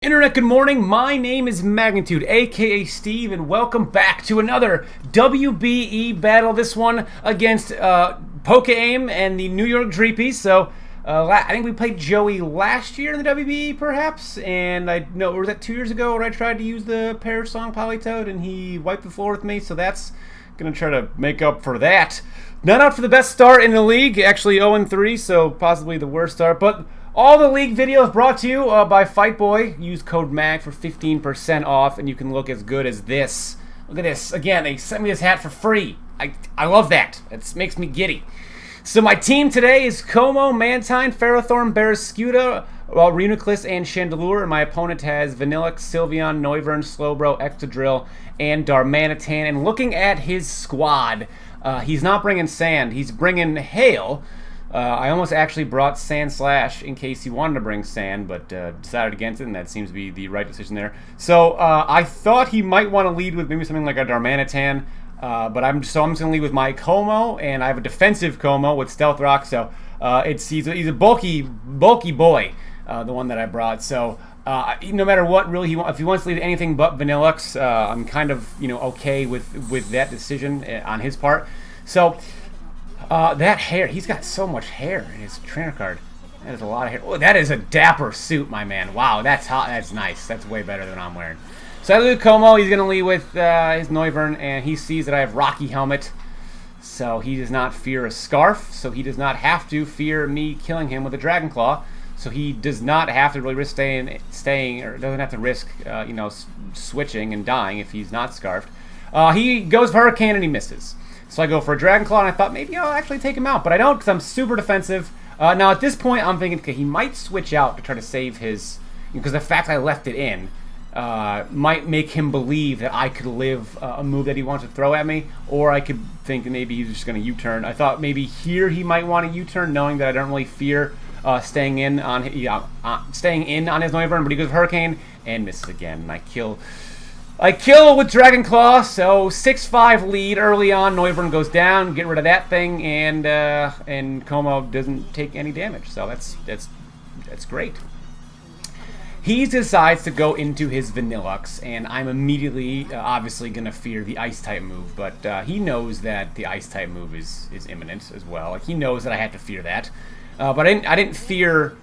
Internet, good morning. My name is Magnitude, aka Steve, and welcome back to another WBE battle. This one against Poke-Aim and the New York Dreepys. So, I think we played Joey last year in the WBE, perhaps. And I know, or was that 2 years ago where I tried to use the Perish Song Polytoad and he wiped the floor with me? So that's gonna try to make up for that. Not out for the best start in the league, actually 0-3, so possibly the worst start, but all the league videos brought to you by Fightboy. Use code MAG for 15% off, and you can look as good as this. Look at this. Again, they sent me this hat for free. I love that. It makes me giddy. So my team today is Como, Mantine, Ferrothorn, Barraskewda, Reuniclus, and Chandelure. My opponent has Vanillix, Sylveon, Noivern, Slowbro, Excadrill, and Darmanitan. And looking at his squad, he's not bringing Sand. He's bringing Hail. I almost actually brought Sandslash in case he wanted to bring Sand, but decided against it, and that seems to be the right decision there. So I thought he might want to lead with maybe something like a Darmanitan, but I'm just going to lead with my Como, and I have a defensive Como with Stealth Rock, so he's a bulky boy, the one that I brought. So no matter what, really, if he wants to lead anything but Vanillix, I'm kind of okay with that decision on his part. So. That hair, he's got so much hair in his trainer card. That is a lot of hair. Oh, that is a dapper suit, my man. Wow, that's hot. That's nice. That's way better than I'm wearing. So I lead with Como. He's going to lead with his Noivern, and he sees that I have Rocky Helmet. So he does not fear a Scarf, so he does not have to fear me killing him with a Dragon Claw. So he does not have to really risk staying or doesn't have to risk, switching and dying if he's not Scarfed. He goes for Hurricane, and he misses. So I go for a Dragon Claw, and I thought maybe I'll actually take him out. But I don't, because I'm super defensive. Now, at this point, I'm thinking, okay, he might switch out to try to save his... Because the fact I left it in might make him believe that I could live a move that he wants to throw at me. Or I could think that maybe he's just going to U-turn. I thought maybe here he might want to U-turn, knowing that I don't really fear staying in on his Noivern. But he goes Hurricane, and misses again. And I kill with Dragon Claw, so 6-5 lead early on. Noivern goes down, get rid of that thing, and Como doesn't take any damage. So that's great. He decides to go into his Vanillux, and I'm immediately obviously gonna fear the Ice type move, but he knows that the Ice type move is imminent as well. Like, he knows that I have to fear that, but I didn't fear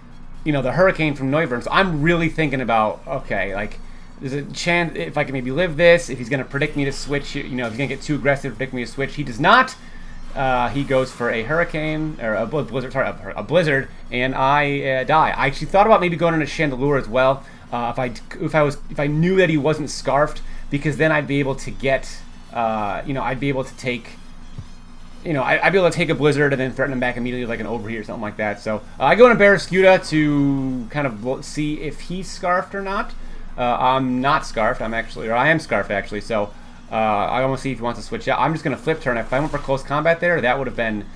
the Hurricane from Noivern. So I'm really thinking about, okay, like, there's a chance if I can maybe live this, if he's going to predict me to switch, if he's going to get too aggressive, predict me to switch. He does not. He goes for a Hurricane, or a Blizzard, and I die. I actually thought about maybe going into Chandelure as well, if I knew that he wasn't Scarfed, because then I'd be able to get, I'd be able to take, I'd be able to take a Blizzard and then threaten him back immediately like an Overheat or something like that. So I go into Barraskewda to kind of see if he's Scarfed or not. I'm not Scarfed. I am Scarfed actually. So I want to see if he wants to switch out. I'm just gonna flip turn. If I went for close combat there, that would have been.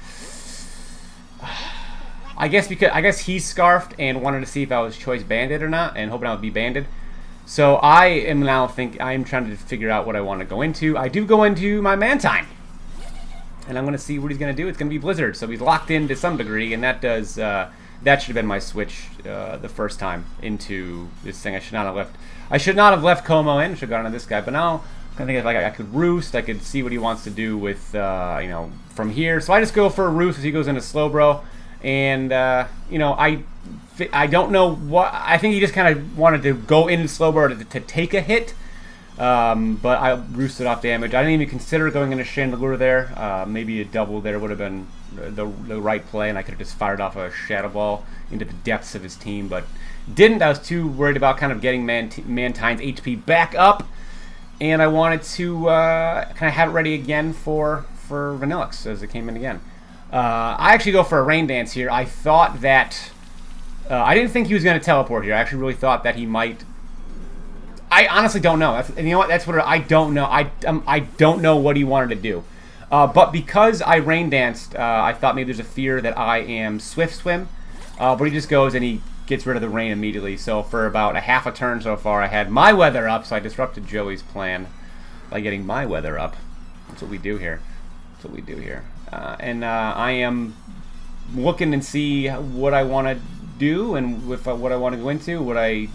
I guess he's Scarfed and wanted to see if I was choice banded or not, and hoping I would be banded. So I am trying to figure out what I want to go into. I do go into my Mantine, and I'm gonna see what he's gonna do. It's gonna be Blizzard, so he's locked in to some degree, and that does. That should have been my switch the first time into this thing. I should not have left Como in. I should have gone on this guy. But now I think I could Roost. I could see what he wants to do with from here. So I just go for a Roost as he goes into Slowbro, and I don't know what. I think he just kind of wanted to go into Slowbro to take a hit. But I roosted off damage. I didn't even consider going into Chandelure there. Maybe a double there would have been the right play, and I could have just fired off a Shadow Ball into the depths of his team, but didn't. I was too worried about kind of getting Mantine's HP back up, and I wanted to kind of have it ready again for Vanillix as it came in again. I actually go for a Rain Dance here. I thought that I didn't think he was going to teleport here. I actually really thought that he might. I honestly don't know. That's what I don't know. I don't know what he wanted to do. But because I Rain Danced, I thought maybe there's a fear that I am Swift Swim. But he just goes and he gets rid of the rain immediately. So for about a half a turn so far, I had my weather up, so I disrupted Joey's plan by getting my weather up. That's what we do here. I am looking and see what I want to do and with what I want to go into. Would I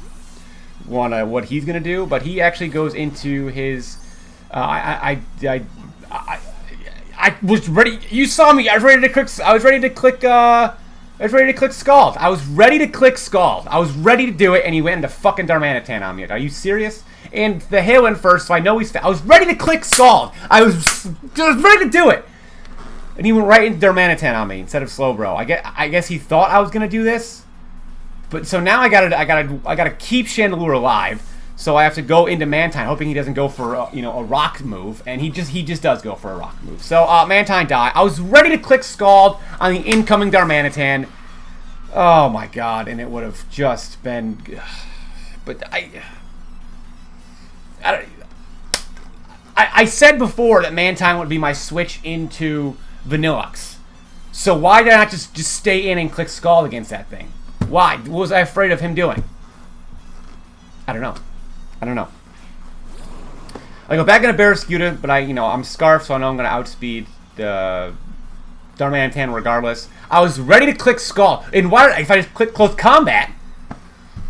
what he's gonna do, but he actually goes into his. I was ready. You saw me. I was ready to click. I was ready to click. I was ready to click Scald. I was ready to click Scald. I was ready to do it, and he went into fucking Darmanitan on me. Are you serious? And the hail went first, so I know he's. I was ready to click Scald. I was ready to do it, and he went right into Darmanitan on me instead of Slowbro. I guess he thought I was gonna do this, but so now I gotta keep Chandelure alive. So I have to go into Mantine, hoping he doesn't go for a rock move, and he just does go for a rock move. So Mantine die. I was ready to click Scald on the incoming Darmanitan. Oh my god! And it would have just been, but I said before that Mantine would be my switch into Vanillux. So why did I not just stay in and click Scald against that thing? Why? What was I afraid of him doing? I don't know. I go back into Barrascuda, but I'm Scarf, so I know I'm going to outspeed the Darmanitan regardless. I was ready to click Scald. And if I just click Close Combat,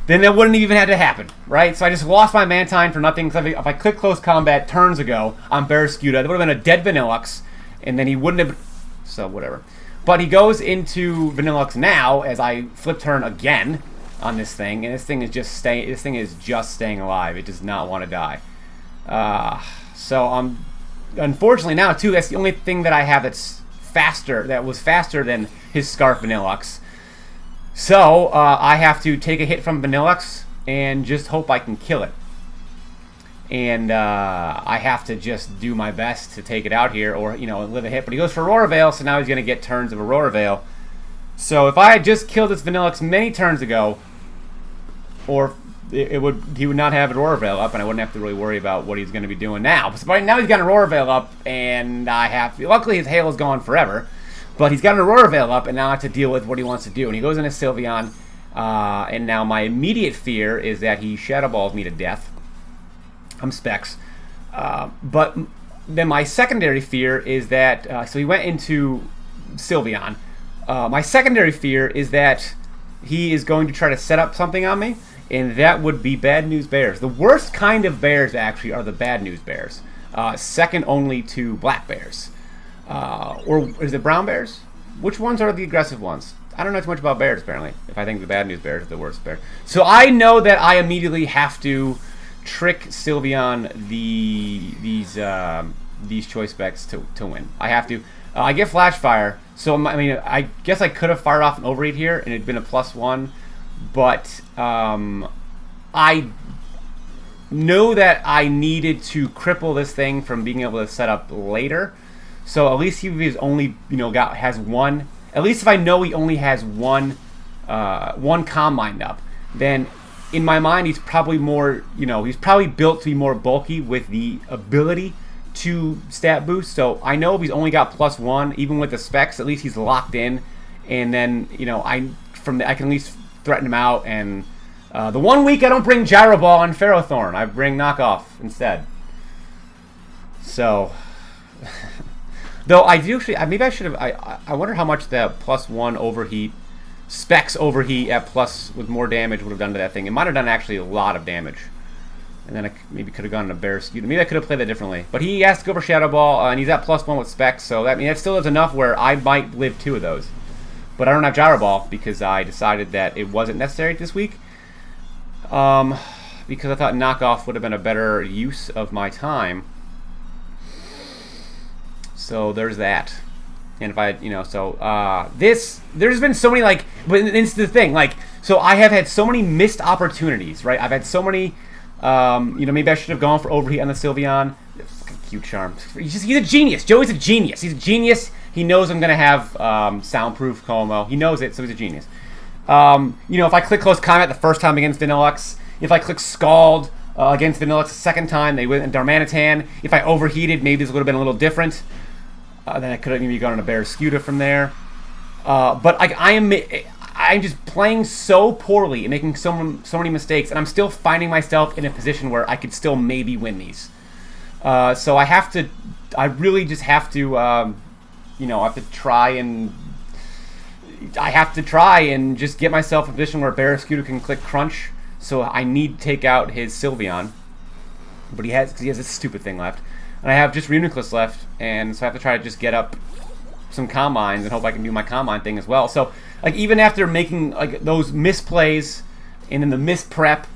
then that wouldn't even have to happen, right? So I just lost my Mantine for nothing. Because if I click Close Combat turns ago on Barrascuda, that would have been a dead Vanillux, and then he wouldn't have... So, whatever. But he goes into Vanillux now, as I flip turn again on this thing, and this thing is just staying alive. It does not want to die. So unfortunately now too, that's the only thing that I have that was faster than his Scarf Vanillux. So I have to take a hit from Vanillux and just hope I can kill it. And I have to just do my best to take it out here, or live a hit. But he goes for Aurora Veil, so now he's going to get turns of Aurora Veil. So if I had just killed this Vanillux many turns ago, he would not have Aurora Veil up, and I wouldn't have to really worry about what he's going to be doing now. But right now he's got an Aurora Veil up, and luckily his hail is gone forever, but he's got an Aurora Veil up, and now I have to deal with what he wants to do. And he goes into Sylveon, and now my immediate fear is that he Shadow Balls me to death. I'm Specs. But then my secondary fear is that, so he went into Sylveon. My secondary fear is that he is going to try to set up something on me, and that would be Bad News Bears. The worst kind of bears, actually, are the Bad News Bears. Second only to Black Bears. Or is it Brown Bears? Which ones are the aggressive ones? I don't know too much about bears, apparently, if I think the Bad News Bears are the worst bear. So I know that I immediately have to trick Sylveon these choice specs to win. I have to. I get Flash Fire, so I guess I could have fired off an Overheat here, and it'd been a +1, but I know that I needed to cripple this thing from being able to set up later. So at least he's only has one. At least if I know he only has one Calm Mind up, then in my mind he's probably more. He's probably built to be more bulky with the ability to stat boost. So I know if he's only got +1, even with the specs, at least he's locked in. And then I can at least threaten him out. And the 1 week I don't bring Gyro Ball and Ferrothorn, I bring Knockoff instead. So though I do actually, maybe I should have. I wonder how much that +1 overheat, specs overheat at plus with more damage would have done to that thing. It might have done actually a lot of damage. And then I maybe could have gone to Barrascuda. Maybe I could have played that differently. But he has to go for Shadow Ball, and he's at +1 with specs, so that still is enough where I might live 2 of those. But I don't have Gyro Ball because I decided that it wasn't necessary this week. Because I thought Knockoff would have been a better use of my time. So there's that. And if I, there's been so many, but it's the thing, so I have had so many missed opportunities, right? I've had so many. Maybe I should have gone for Overheat on the Sylveon. Fucking cute charm. He's a genius. Joey's a genius. He's a genius. He knows I'm gonna have soundproof Como. He knows it, so he's a genius. If I click Close Combat the first time against Vanillux, if I click Scald against Vanillux the second time, they went in Darmanitan. If I overheated, maybe this would have been a little different. Then I could have maybe gone on a Barrascuda from there. But I'm just playing so poorly and making so many mistakes, and I'm still finding myself in a position where I could still maybe win these. So I really just have to, I have to try and just get myself in a position where Barrascuda can click Crunch so I need to take out his Sylveon. But he has this stupid thing left. And I have just Reuniclus left, and so I have to try to just get up some Combines and hope I can do my Combine thing as well. So, like, even after making, like, those misplays and then the misprep,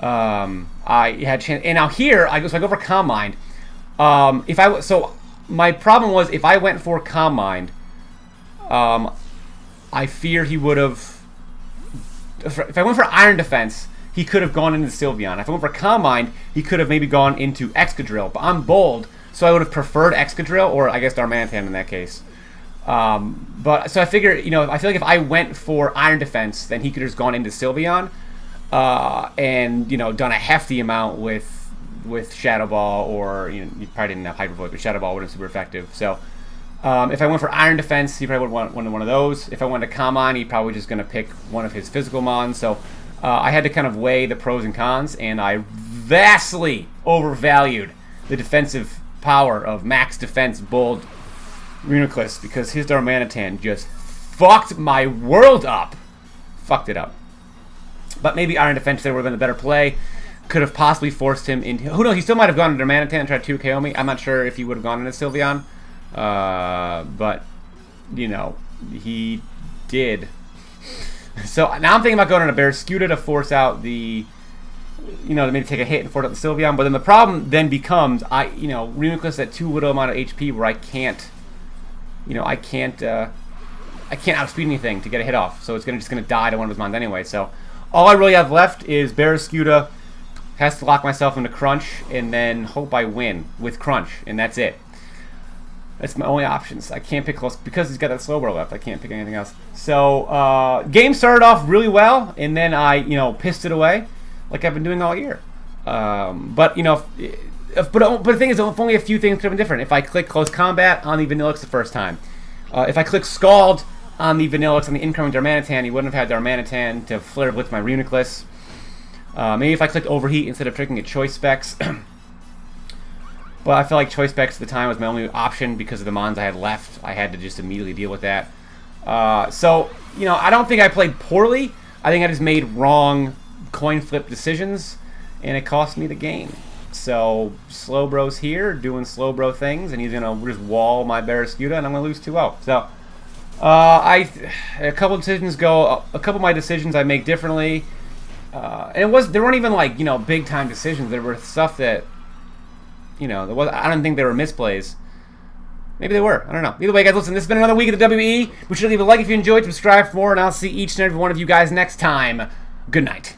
I had a chance. And now here, so I go for Combine. So my problem was if I went for Combine, I fear he would have. If I went for Iron Defense, he could have gone into Sylveon. If I went for Combine, he could have maybe gone into Excadrill. But I'm bold, so I would have preferred Excadrill, or I guess Darmanitan in that case. But so I figure, I feel like if I went for Iron Defense, then he could have just gone into Sylveon, and done a hefty amount with Shadow Ball, or you probably didn't have Hyper Voice, but Shadow Ball would have been super effective. So if I went for Iron Defense, he probably would want one of those. If I went to Combine, he'd probably just going to pick one of his physical mons. So I had to kind of weigh the pros and cons, and I vastly overvalued the defensive power of Max Defense Bold Reuniclus, because his Darmanitan just fucked my world up. Fucked it up. But maybe Iron Defense there would have been a better play. Could have possibly forced him into... Who knows? He still might have gone into Darmanitan and tried to KO me. I'm not sure if he would have gone into Sylveon. But, he did. So now I'm thinking about going into Barrascuda to force out the... to maybe take a hit and force out the Sylveon. But then the problem then becomes, Reuniclus at too little amount of HP where I can't... I can't outspeed anything to get a hit off. So it's just gonna die to one of his mons anyway. So all I really have left is Barrascuda. Has to lock myself into Crunch and then hope I win with Crunch, and that's it. That's my only options. I can't pick close because he's got that Slowbro left. I can't pick anything else. So game started off really well, and then I pissed it away like I've been doing all year. But the thing is, only a few things could have been different. If I click Close Combat on the Vanillix the first time, if I click Scald on the Vanillix on the incoming Darmanitan, he wouldn't have had Darmanitan to Flare Blitz my Reuniclus. Maybe if I clicked Overheat instead of tricking a Choice Specs. But I feel like Choice Specs at the time was my only option because of the mons I had left. I had to just immediately deal with that. So, I don't think I played poorly. I think I just made wrong coin flip decisions, and it cost me the game. So, Slowbro's here, doing Slowbro things, and he's going to just wall my Barrascuda, and I'm going to lose 2-0. So, a couple of decisions go, a couple of my decisions I make differently. And there weren't even like big time decisions. There were stuff that I don't think they were misplays. Maybe they were. I don't know. Either way, guys, listen. This has been another week of the WBE. Be sure to leave a like if you enjoyed. Subscribe for more, and I'll see each and every one of you guys next time. Good night.